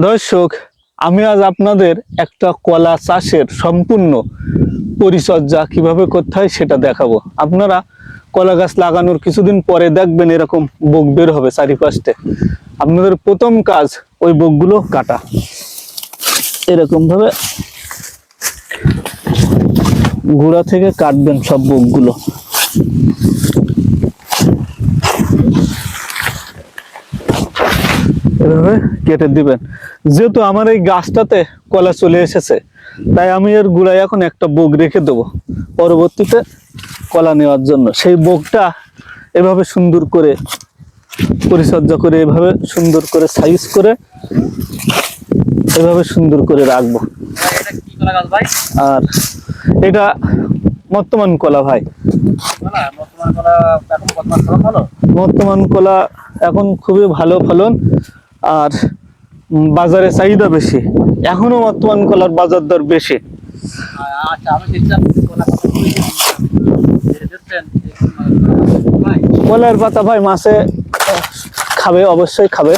দর্শক, আমি আজ আপনাদের একটা কলা চাষের সম্পূর্ণ পরিচর্যা কিভাবে করতে হয় সেটা দেখাবো। আপনারা কলা গাছ লাগানোর কিছুদিন পরে দেখবেন এরকম বোক বের হবে চারিপাশে। আপনাদের প্রথম কাজ ওই বোকগুলো কাটা। এরকম ভাবে গোড়া থেকে কাটবেন সব বোকগুলো। এভাবে কেটে দিবেন। যেহেতু আমার এই গাছটাতে কলা চলে এসেছে, তাই আমি এর গোড়ায় এখন একটা বোক রেখে দেবো পরবর্তীতে কলা নেওয়ার জন্য। সেই বোকটা এভাবে সুন্দর করে পরিচর্যা করে, এভাবে সুন্দর করে সাইজ করে, এভাবে সুন্দর করে রাখবো। আর এটা বর্তমান কলা ভাই, বর্তমান কলা এখন খুবই ভালো ফলন, আর বাজারে চাহিদা বেশি। এখনো বর্তমান কলার বাজার দর বেশি। কলার পাতা ভাই মাছে খাবে, অবশ্যই খাবে।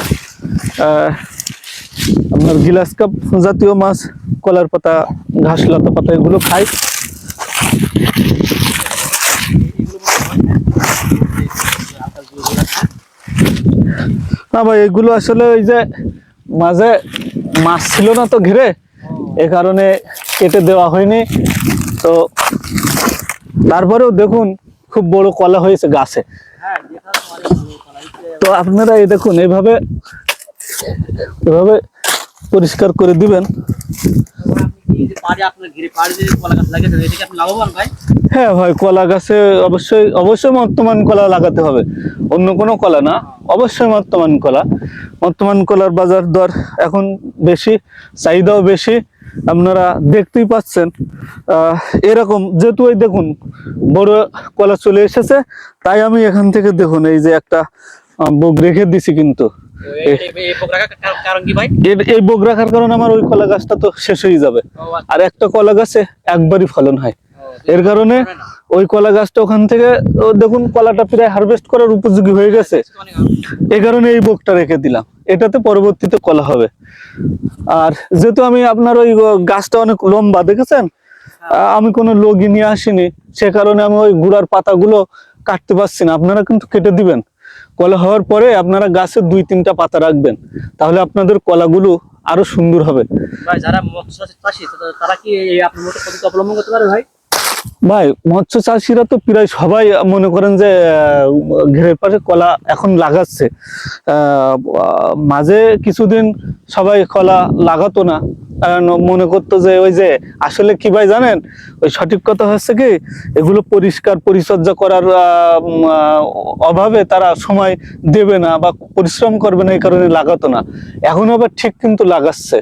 আপনার গিলাস কাপ জাতীয় মাছ কলার পাতা, ঘাস লতা পাতা এগুলো খায়। না ভাই, এগুলো আসলে ওই যে মাঝে মাছ ছিল না তো ঘিরে, এ কারণে কেটে দেওয়া হয়নি। তো তারপরেও দেখুন খুব বড় কলা হয়েছে গাছে। তো আপনারা এই দেখুন, এভাবে এভাবে পরিষ্কার করে দিবেন। হ্যাঁ ভাই, কলা গাছে অবশ্যই অবশ্যই বর্তমান কলা লাগাতে হবে, অন্য কোনো কলা না, অবশ্যই বর্তমান কলা। বর্তমান কলার বাজার দর এখন বেশি, চাহিদাও বেশি। আপনারা দেখতেই পাচ্ছেন এরকম, যেহেতু এই দেখুন বড় কলা চলে এসেছে, তাই আমি এখান থেকে দেখুন এই যে একটা বোক রেখে দিছি। কিন্তু এই বোক রাখার কারণে আমার ওই কলা গাছটা তো শেষ হয়ে যাবে, আর একটা কলা গাছে একবারই ফলন হয়। এর কারণে ওই কলা গাছটা ওখান থেকে দেখুন কলাটা প্রায় হারভেস্ট করার উপযোগী হয়ে গেছে। এই কারণে এই বোকটা রেখে দিলাম, এটাতে পরবর্তীতে কলা হবে। আর যেহেতু আমি আপনার ওই গাছটা অনেক লম্বা দেখেছেন, আমি কোনো লগি নিয়ে আসিনি, সে কারণে আমি ওই গুড়ার পাতাগুলো কাটতে পারছি না। আপনারা কিন্তু কেটে দিবেন। কলা হওয়ার পরে আপনারা গাছের 2-3টা পাতা রাখবেন, তাহলে আপনাদের কলাগুলো আরো সুন্দর হবে। ভাই, যারা মৎস্য চাষী তারা কি আপনার মতো পদ্ধতি অবলম্বন করতে পারে ভাই? ভাই, মৎস্য চাষীরা তো প্রায় সবাই মনে করেন যে ঘেরের পাশে কলা এখন লাগাচ্ছে। মাঝে কিছুদিন সবাই কলা লাগাতো না, কারণ মনে করতো যে ওই যে আসলে কি ভাই জানেন, ওই সঠিক কথা হচ্ছে কি, এগুলো পরিষ্কার পরিচর্যা করার অভাবে তারা সময় দেবে না বা পরিশ্রম করবে না, এই কারণে লাগাতো না। এখন আবার ঠিক কিন্তু লাগাচ্ছে।